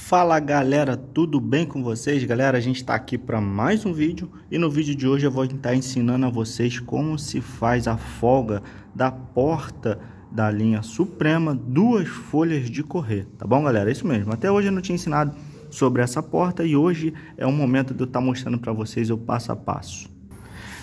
Fala galera, tudo bem com vocês? Galera, a gente está aqui para mais um vídeo e no vídeo de hoje eu vou estar ensinando a vocês como se faz a folga da porta da linha Suprema, duas folhas de correr, tá bom galera? É isso mesmo, até hoje eu não tinha ensinado sobre essa porta e hoje é o momento de eu estar mostrando para vocês o passo a passo.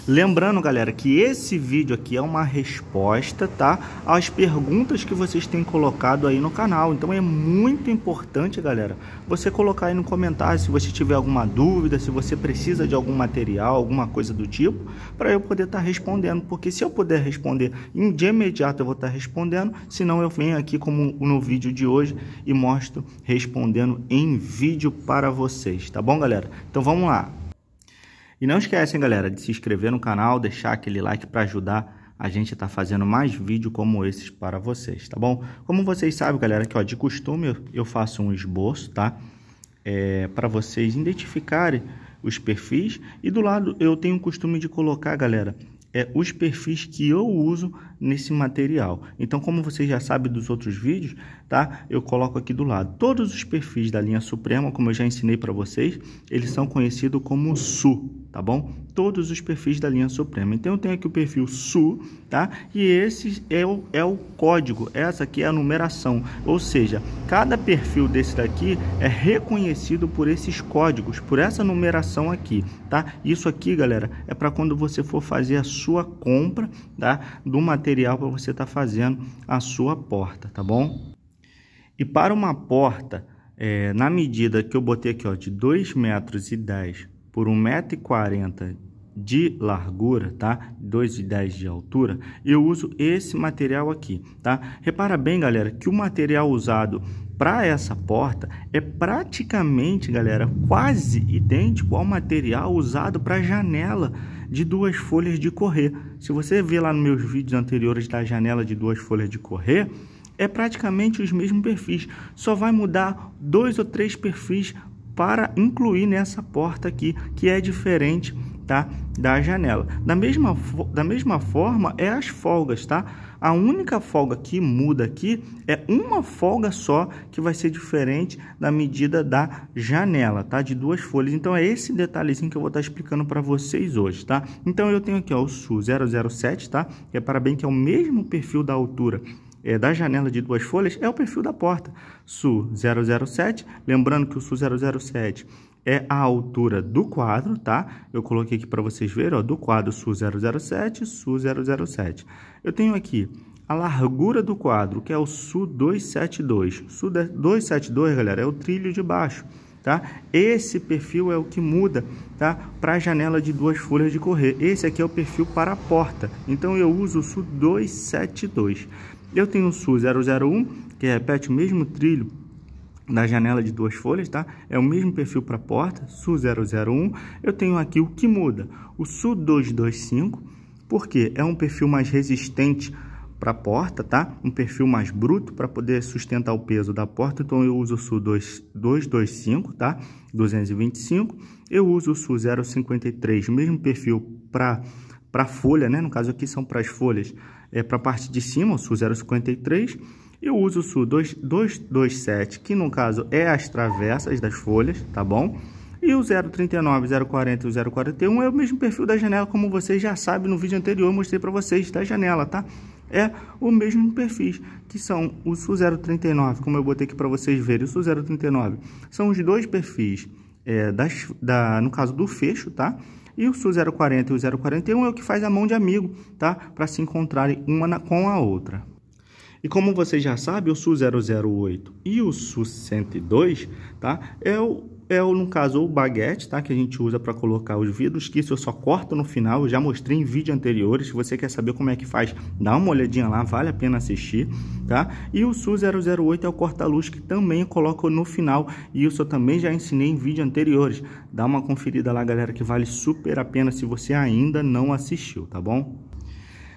Lembrando, galera, que esse vídeo aqui é uma resposta, tá, às perguntas que vocês têm colocado aí no canal. Então é muito importante, galera, você colocar aí no comentário se você tiver alguma dúvida, se você precisa de algum material, alguma coisa do tipo, para eu poder estar respondendo. Porque se eu puder responder de imediato, eu vou estar respondendo. Senão eu venho aqui como no vídeo de hoje e mostro respondendo em vídeo para vocês, tá bom, galera? Então vamos lá. E não esquecem, galera, de se inscrever no canal, deixar aquele like para ajudar a gente a estar fazendo mais vídeos como esses para vocês, tá bom? Como vocês sabem, galera, que ó, de costume eu faço um esboço, tá? Para vocês identificarem os perfis e do lado eu tenho o costume de colocar, galera, os perfis que eu uso nesse material. Então, como vocês já sabem dos outros vídeos, tá? Eu coloco aqui do lado. Todos os perfis da linha Suprema, como eu já ensinei para vocês, eles são conhecidos como SU, tá bom? Todos os perfis da linha Suprema. Então, eu tenho aqui o perfil SU, tá? E esse é o código, essa aqui é a numeração. Ou seja, cada perfil desse daqui é reconhecido por esses códigos, por essa numeração aqui, tá? Isso aqui, galera, é para quando você for fazer a sua compra, tá? Do material para você estar fazendo a sua porta, tá bom? E para uma porta, na medida que eu botei aqui, ó, de 2,10 metros por 1,40 m de largura, tá? 2,10 de altura, eu uso esse material aqui, tá? Repara bem, galera, que o material usado para essa porta é praticamente, galera, quase idêntico ao material usado para janela de duas folhas de correr. Se você ver lá nos meus vídeos anteriores da janela de duas folhas de correr, é praticamente os mesmos perfis, só vai mudar 2 ou 3 perfis para incluir nessa porta aqui, que é diferente, tá, da janela. Da mesma forma é as folgas, tá? A única folga que muda aqui é uma folga só que vai ser diferente da medida da janela, tá? De duas folhas. Então é esse detalhezinho que eu vou estar explicando para vocês hoje, tá? Então eu tenho aqui, ó, o SU 007, tá? Repara bem que é o mesmo perfil da altura da janela de duas folhas, é o perfil da porta SU 007, lembrando que o SU 007 é a altura do quadro, tá? Eu coloquei aqui para vocês verem, ó, do quadro SU 007, SU 007. Eu tenho aqui a largura do quadro, que é o SU 272. SU 272, galera, é o trilho de baixo, tá? Esse perfil é o que muda, tá? Para a janela de duas folhas de correr. Esse aqui é o perfil para a porta. Então eu uso o SU 272. Eu tenho o SU 001, que repete o mesmo trilho da janela de duas folhas, tá? É o mesmo perfil para a porta, SU 001. Eu tenho aqui o que muda, o SU 225, porque é um perfil mais resistente para a porta, tá? Um perfil mais bruto para poder sustentar o peso da porta. Então eu uso o SU 225, tá? 225. Eu uso o SU 053, mesmo perfil para folha, né? No caso aqui são para as folhas, para a parte de cima, o SU 053. Eu uso o SU 227, que no caso é as travessas das folhas, tá bom? E o 039, 040 e o 041 é o mesmo perfil da janela, como vocês já sabem no vídeo anterior, eu mostrei para vocês da janela, tá? É o mesmo perfis, que são o SU 039, como eu botei aqui para vocês verem, o SU 039 são os dois perfis, no caso do fecho, tá? E o SU 040 e o 041 é o que faz a mão de amigo, tá? Para se encontrarem uma com a outra. E como vocês já sabem, o SU 008 e o SU 102, tá? No caso, o baguete, tá? Que a gente usa para colocar os vidros, que isso eu só corto no final, eu já mostrei em vídeo anteriores. Se você quer saber como é que faz, dá uma olhadinha lá, vale a pena assistir, tá? E o SU 008 é o corta-luz, que também eu coloco no final, e isso eu também já ensinei em vídeo anteriores. Dá uma conferida lá, galera, que vale super a pena se você ainda não assistiu, tá bom?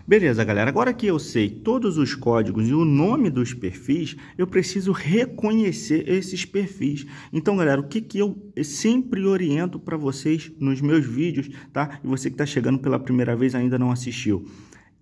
Beleza, galera, agora que eu sei todos os códigos e o nome dos perfis, eu preciso reconhecer esses perfis. Então, galera, o que eu sempre oriento para vocês nos meus vídeos, tá? E você que está chegando pela primeira vez ainda não assistiu.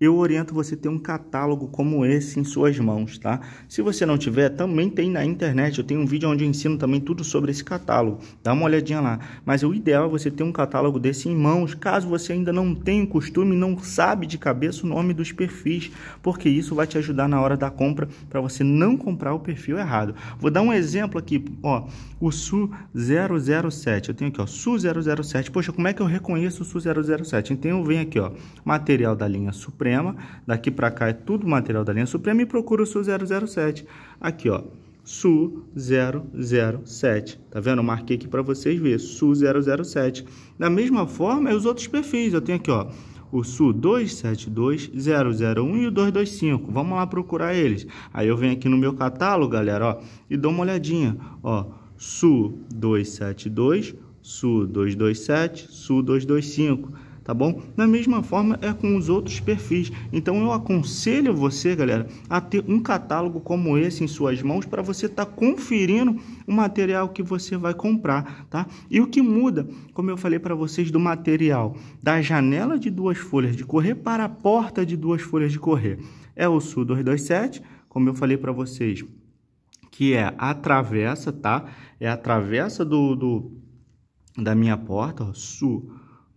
eu oriento você ter um catálogo como esse em suas mãos, tá? Se você não tiver, também tem na internet. Eu tenho um vídeo onde eu ensino também tudo sobre esse catálogo. Dá uma olhadinha lá. Mas o ideal é você ter um catálogo desse em mãos, caso você ainda não tenha o costume, não sabe de cabeça o nome dos perfis, porque isso vai te ajudar na hora da compra para você não comprar o perfil errado. Vou dar um exemplo aqui, ó, o SU 007. Eu tenho aqui, ó, SU 007. Poxa, como é que eu reconheço o SU 007? Então eu venho aqui, ó, material da linha Suprema. Daqui para cá é tudo material da linha Suprema e procuro o SU 007. Aqui, ó, SU 007. Tá vendo? Eu marquei aqui para vocês verem, SU 007. Da mesma forma, é os outros perfis. Eu tenho aqui, ó, o SU 272, 001 e o 225. Vamos lá procurar eles. Aí eu venho aqui no meu catálogo, galera, ó, e dou uma olhadinha, ó, SU 272, SU 227, SU 225. Tá bom? Da mesma forma é com os outros perfis. Então eu aconselho você, galera, a ter um catálogo como esse em suas mãos para você estar conferindo o material que você vai comprar, tá? E o que muda, como eu falei para vocês, do material da janela de 2 folhas de correr para a porta de 2 folhas de correr, é o SU 227, como eu falei para vocês, que é a travessa, tá? É a travessa da minha porta, ó, SU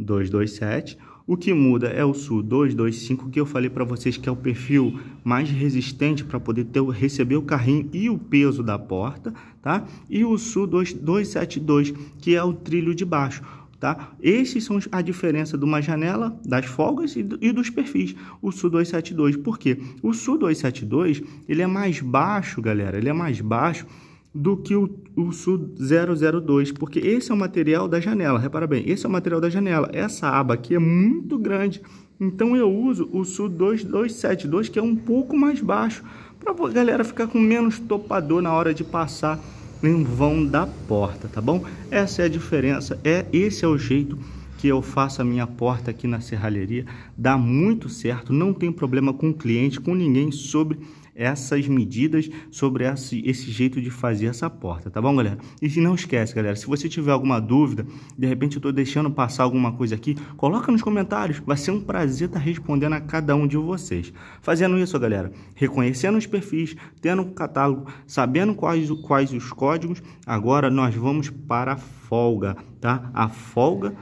227. O que muda é o SU 225, que eu falei para vocês que é o perfil mais resistente para poder receber o carrinho e o peso da porta, tá? E o SU 272, que é o trilho de baixo, tá? Esses são a diferença de uma janela, das folgas e dos perfis, o SU 272. Por quê? O SU 272, ele é mais baixo, galera, ele é mais baixo do que o SU 002, porque esse é o material da janela. Repara bem, esse é o material da janela. Essa aba aqui é muito grande, então eu uso o SU 2272, que é um pouco mais baixo, para a galera ficar com menos topador na hora de passar em vão da porta, tá bom? Essa é a diferença, esse é o jeito que eu faço a minha porta aqui na serralheria. Dá muito certo, não tem problema com o cliente, com ninguém sobre essas medidas, sobre esse jeito de fazer essa porta, tá bom, galera? E se não esquece, galera, se você tiver alguma dúvida, de repente eu estou deixando passar alguma coisa aqui, coloca nos comentários, vai ser um prazer estar respondendo a cada um de vocês. Fazendo isso, galera, reconhecendo os perfis, tendo um catálogo, sabendo quais os códigos, agora nós vamos para a folga, tá? A folga,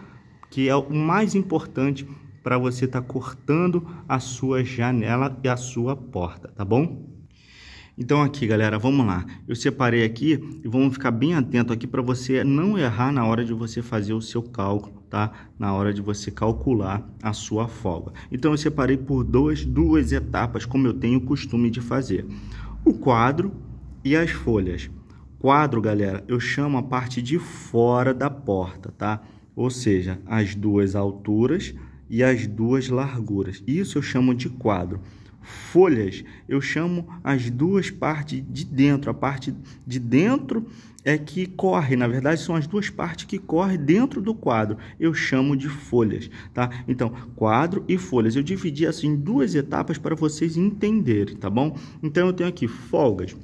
que é o mais importante para você estar cortando a sua janela e a sua porta, tá bom? Então aqui, galera, vamos lá. Eu separei aqui e vamos ficar bem atento aqui para você não errar na hora de você fazer o seu cálculo, tá? Na hora de você calcular a sua folga. Então eu separei por duas etapas, como eu tenho o costume de fazer. O quadro e as folhas. Quadro, galera, eu chamo a parte de fora da porta, tá? Ou seja, as 2 alturas e as 2 larguras. Isso eu chamo de quadro. Folhas, eu chamo as 2 partes de dentro. A parte de dentro é que corre, na verdade são as 2 partes que correm dentro do quadro. Eu chamo de folhas, tá? Então, quadro e folhas. Eu dividi assim em 2 etapas para vocês entenderem, tá bom? Então, eu tenho aqui folgas.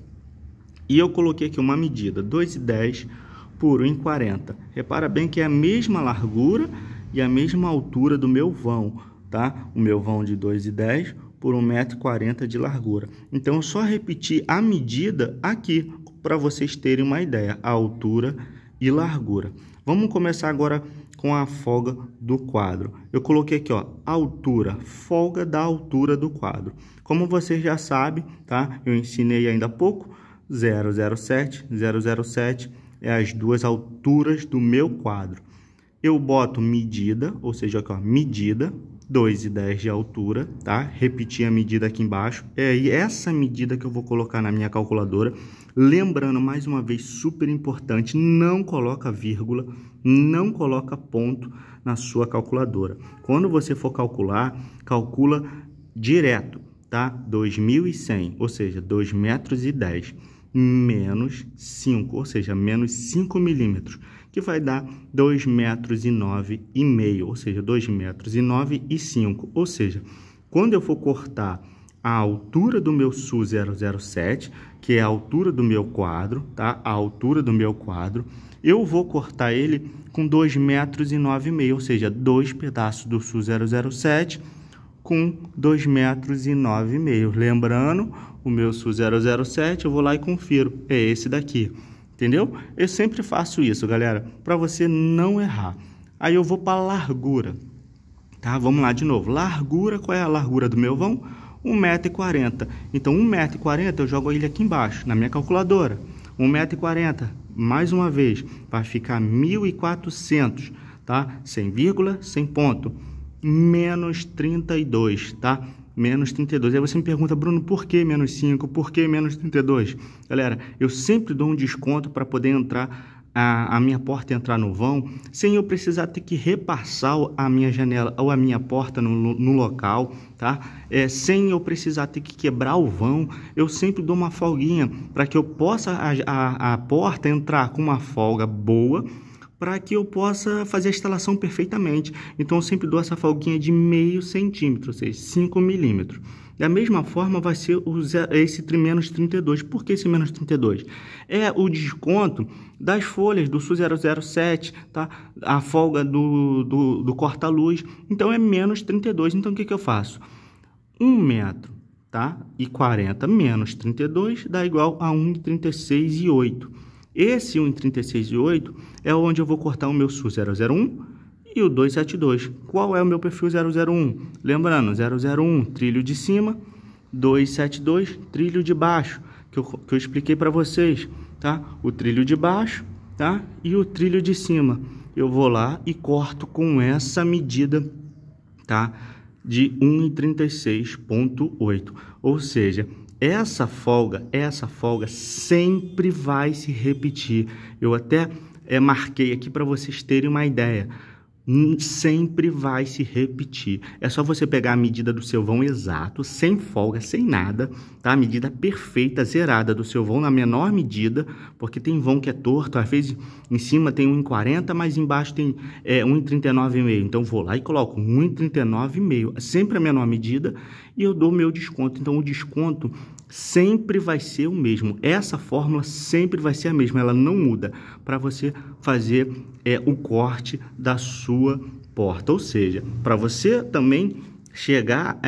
E eu coloquei aqui uma medida, 2,10 por 1,40. Repara bem que é a mesma largura e a mesma altura do meu vão, tá? O meu vão de 2,10 por 1,40 m de largura. Então, eu só repeti a medida aqui para vocês terem uma ideia, a altura e largura. Vamos começar agora com a folga do quadro. Eu coloquei aqui, ó, altura, folga da altura do quadro. Como vocês já sabem, tá? Eu ensinei ainda há pouco, 007 é as 2 alturas do meu quadro. Eu boto medida, ou seja, aqui, ó, medida, 2,10 de altura, tá? Repetir a medida aqui embaixo. É essa medida que eu vou colocar na minha calculadora. Lembrando, mais uma vez, super importante, não coloca vírgula, não coloca ponto na sua calculadora. Quando você for calcular, calcula direto, tá? 2.100, ou seja, 2,10 metros, menos 5, ou seja, menos 5 milímetros, que vai dar 2,09 metros, ou seja, 2,09 metros e 5. Ou seja, quando eu for cortar a altura do meu SU 007, que é a altura do meu quadro, tá? A altura do meu quadro, eu vou cortar ele com 2,09 metros, ou seja, 2 pedaços do SU 007 com 2,9 metros. Lembrando, o meu SU 007, eu vou lá e confiro, é esse daqui, entendeu? Eu sempre faço isso, galera, para você não errar. Aí eu vou para a largura, tá? Vamos lá de novo. Largura, qual é a largura do meu vão? 1,40 m. Então, 1,40 m eu jogo ele aqui embaixo, na minha calculadora. 1,40 m, mais uma vez, vai ficar 1.400, tá? Sem vírgula, sem ponto. Menos 32, tá? Menos 32. Aí você me pergunta, Bruno, por que menos 5? Por que menos 32? Galera, eu sempre dou um desconto para poder entrar, a minha porta entrar no vão, sem eu precisar ter que repassar a minha janela ou a minha porta no local, tá? Sem eu precisar ter que quebrar o vão, eu sempre dou uma folguinha para que eu possa, a porta entrar com uma folga boa, para que eu possa fazer a instalação perfeitamente. Então, eu sempre dou essa folguinha de meio centímetro, ou seja, 5 milímetros. Da mesma forma, vai ser esse menos 32. Por que esse menos 32? É o desconto das folhas do SU 007, tá? A folga do corta-luz. Então, é menos 32. Então, o que eu faço? 1 metro, tá? E 40 menos 32 dá igual a 1,36,8. Esse 1,36,8 é onde eu vou cortar o meu SU 001 e o 272. Qual é o meu perfil 001? Lembrando, 001, trilho de cima, 272, trilho de baixo, que eu expliquei para vocês, tá? O trilho de baixo, tá? E o trilho de cima. Eu vou lá e corto com essa medida, tá? De 1,36,8. Ou seja, essa folga sempre vai se repetir. Eu até marquei aqui para vocês terem uma ideia. Sempre vai se repetir. É só você pegar a medida do seu vão exato, sem folga, sem nada, tá? A medida perfeita, zerada do seu vão na menor medida, porque tem vão que é torto, às vezes em cima tem 1,40, mas embaixo tem 1,39,5. Então vou lá e coloco 1,39,5, sempre a menor medida, e eu dou o meu desconto. Então o desconto sempre vai ser o mesmo. Essa fórmula sempre vai ser a mesma, ela não muda para você fazer o corte da sua porta. Ou seja, para você também chegar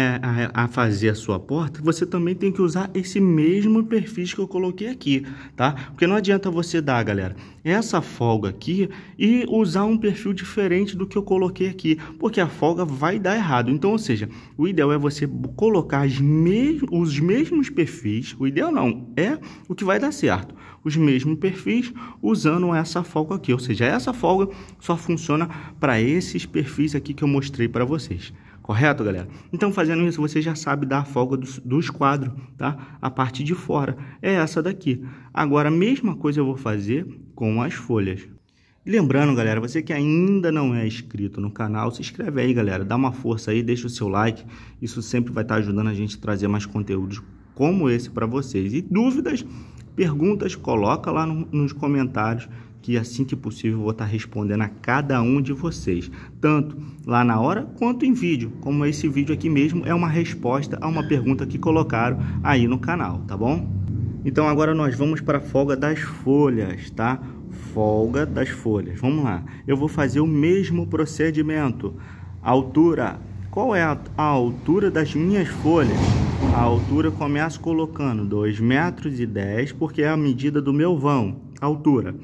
a fazer a sua porta, você também tem que usar esse mesmo perfil que eu coloquei aqui, tá? Porque não adianta você dar, galera, essa folga aqui e usar um perfil diferente do que eu coloquei aqui, porque a folga vai dar errado. Então, ou seja, o ideal é você colocar os mesmos perfis, o ideal não, é o que vai dar certo, os mesmos perfis usando essa folga aqui, ou seja, essa folga só funciona para esses perfis aqui que eu mostrei para vocês. Correto, galera? Então, fazendo isso, você já sabe dar a folga dos quadros, tá? A parte de fora é essa daqui. Agora, a mesma coisa eu vou fazer com as folhas. E lembrando, galera, você que ainda não é inscrito no canal, se inscreve aí, galera. Dá uma força aí, deixa o seu like. Isso sempre vai estar ajudando a gente a trazer mais conteúdos como esse para vocês. E dúvidas, perguntas, coloca lá nos comentários, que assim que possível eu vou estar respondendo a cada um de vocês, tanto lá na hora quanto em vídeo, como esse vídeo aqui mesmo é uma resposta a uma pergunta que colocaram aí no canal, tá bom? Então agora nós vamos para a folga das folhas, tá? Folga das folhas, vamos lá. Eu vou fazer o mesmo procedimento. Altura, qual é a altura das minhas folhas? A altura eu começo colocando 2,10 metros, porque é a medida do meu vão. Altura,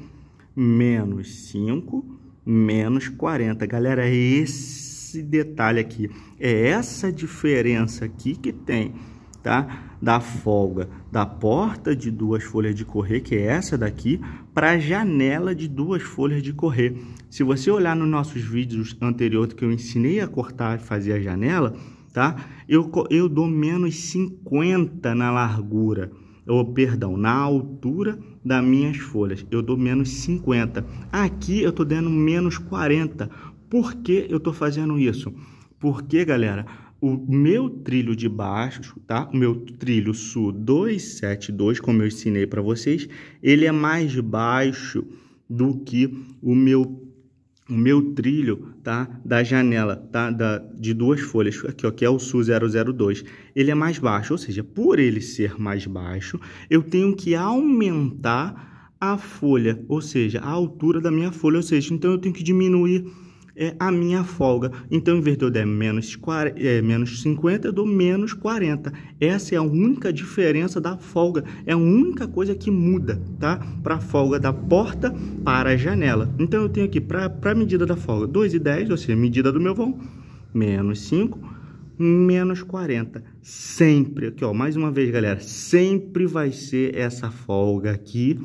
menos 5, menos 40. Galera, é esse detalhe aqui, é essa diferença aqui que tem, tá? Da folga da porta de 2 folhas de correr, que é essa daqui, para a janela de 2 folhas de correr. Se você olhar nos nossos vídeos anteriores que eu ensinei a cortar e fazer a janela, tá? Eu dou menos 50 na largura, perdão, na altura das minhas folhas, eu dou menos 50. Aqui eu tô dando menos 40. Por que eu tô fazendo isso? Porque, galera, o meu trilho de baixo, tá? O meu trilho SU 272, como eu ensinei para vocês, ele é mais baixo do que o meu trilho, tá? Da janela, tá? De 2 folhas, aqui, ó, que é o SU 002. Ele é mais baixo, ou seja, por ele ser mais baixo, eu tenho que aumentar a folha, ou seja, a altura da minha folha, ou seja, então eu tenho que diminuir é a minha folga. Então, em vez de eu dar menos 50, eu dou menos 40. Essa é a única diferença da folga. É a única coisa que muda, tá? Para a folga da porta para a janela. Então, eu tenho aqui, para a medida da folga, 2,10, ou seja, medida do meu vão, menos 5, menos 40. Sempre, aqui ó, mais uma vez, galera, sempre vai ser essa folga aqui,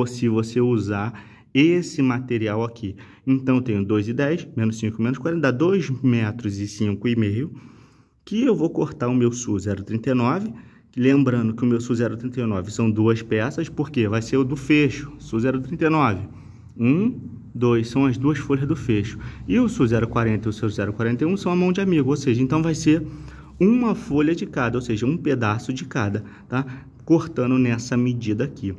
se você usar esse material aqui. Então, eu tenho 2,10, menos 5, menos 40, dá 2,5 metros, que eu vou cortar o meu SU 0,39, lembrando que o meu SU 0,39 são duas peças, porque vai ser o do fecho, SU 0,39, 2 são as duas folhas do fecho, e o SU 0,40 e o SU 0,41 são a mão de amigo, ou seja, então vai ser uma folha de cada, ou seja, um pedaço de cada, tá? Cortando nessa medida aqui,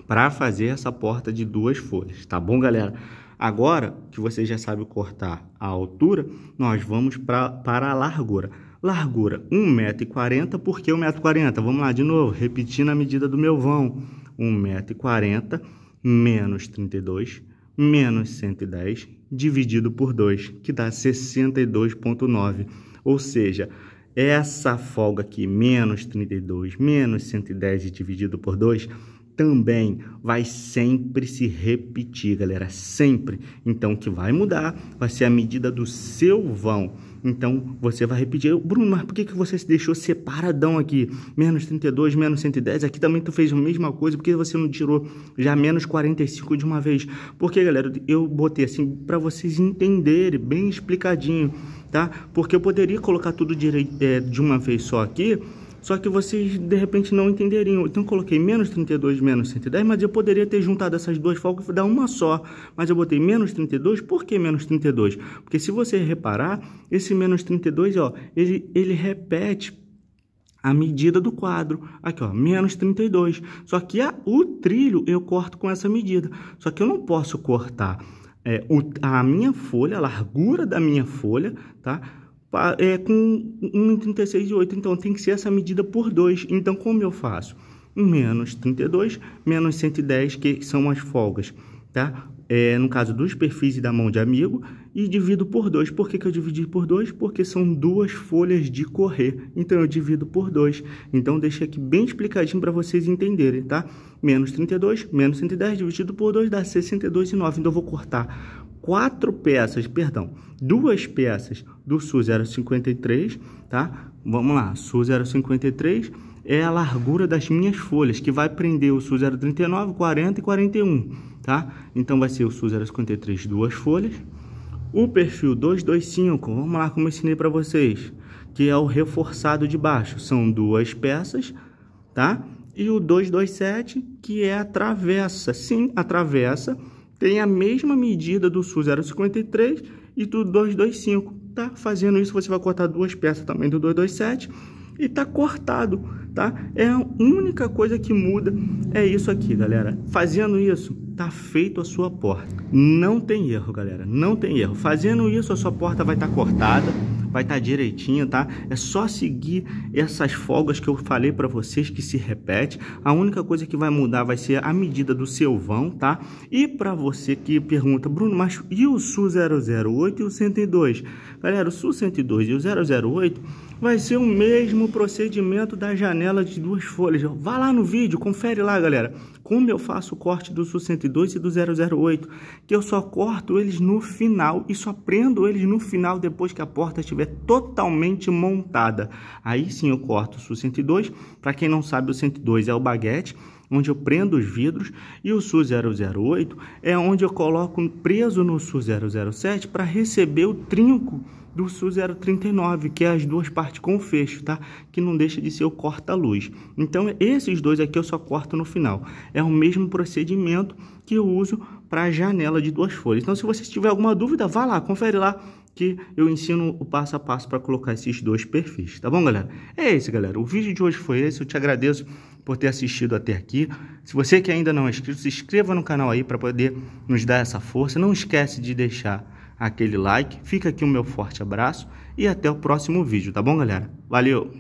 para fazer essa porta de duas folhas, tá bom, galera? Agora que você já sabe cortar a altura, nós vamos para a largura. Largura, 1,40 m, por que 1,40 m? Vamos lá de novo, repetindo a medida do meu vão. 1,40 m menos 32 menos 110 dividido por 2, que dá 62,9. Ou seja, essa folga aqui, menos 32 menos 110 dividido por 2, também vai sempre se repetir, galera, sempre. Então, o que vai mudar vai ser a medida do seu vão. Então, você vai repetir. Bruno, mas por que você se deixou separadão aqui? Menos 32, menos 110. Aqui também tu fez a mesma coisa. Por que você não tirou já menos 45 de uma vez? Porque, galera, eu botei assim para vocês entenderem, bem explicadinho, tá? Porque eu poderia colocar tudo direito, de uma vez só aqui, só que vocês, de repente, não entenderiam. Então, eu coloquei menos 32, menos 110, mas eu poderia ter juntado essas duas folgas e dar uma só. Mas eu botei menos 32, por que menos 32? Porque se você reparar, esse menos 32, ó, ele repete a medida do quadro. Aqui, ó, menos 32. Só que o trilho eu corto com essa medida. Só que eu não posso cortar a minha folha, a largura da minha folha, tá? Com 1,36,8, então tem que ser essa medida por 2. Então, como eu faço? Menos 32, menos 110, que são as folgas, tá? No caso dos perfis e da mão de amigo, e divido por 2. Por que eu dividi por 2? Porque são duas folhas de correr, então eu divido por 2. Então, deixei aqui bem explicadinho para vocês entenderem, tá? Menos 32, menos 110 dividido por 2 dá 62,9. Então, eu vou cortar duas peças do SU 0,53, tá? Vamos lá, SU 0,53 é a largura das minhas folhas, que vai prender o SU 0,39, 40 e 41, tá? Então, vai ser o SU 0,53, duas folhas. O perfil 225, vamos lá, como eu ensinei para vocês, que é o reforçado de baixo, são duas peças, tá? E o 227, que é a travessa. Sim, a travessa tem a mesma medida do SU 0,53 e do 225, tá? Fazendo isso, você vai cortar duas peças também do 227 e tá cortado, tá? É a única coisa que muda, é isso aqui, galera. Fazendo isso, tá feito a sua porta. Não tem erro, galera, não tem erro. Fazendo isso, a sua porta vai estar cortada, vai estar direitinho, tá? É só seguir essas folgas que eu falei para vocês, que se repete. A única coisa que vai mudar vai ser a medida do seu vão, tá? E para você que pergunta, Bruno, mas e o SU 008 e o 102? Galera, o SU 102 e o 008 vai ser o mesmo procedimento da janela de duas folhas. Vá lá no vídeo, confere lá, galera, como eu faço o corte do SU 102 e do 008, que eu só corto eles no final e só prendo eles no final, depois que a porta estiver totalmente montada. Aí sim eu corto o SU 102. Para quem não sabe, o 102 é o baguete, onde eu prendo os vidros, e o SU 008 é onde eu coloco preso no SU 007 para receber o trinco do SU 039, que é as duas partes com fecho, tá? Que não deixa de ser o corta-luz. Então, esses dois aqui eu só corto no final. É o mesmo procedimento que eu uso para a janela de duas folhas. Então, se você tiver alguma dúvida, vá lá, confere lá, que eu ensino o passo a passo para colocar esses dois perfis, tá bom, galera? É isso, galera. O vídeo de hoje foi esse. Eu te agradeço por ter assistido até aqui. Se você que ainda não é inscrito, se inscreva no canal aí para poder nos dar essa força. Não esquece de deixar aquele like. Fica aqui o meu forte abraço e até o próximo vídeo, tá bom, galera? Valeu!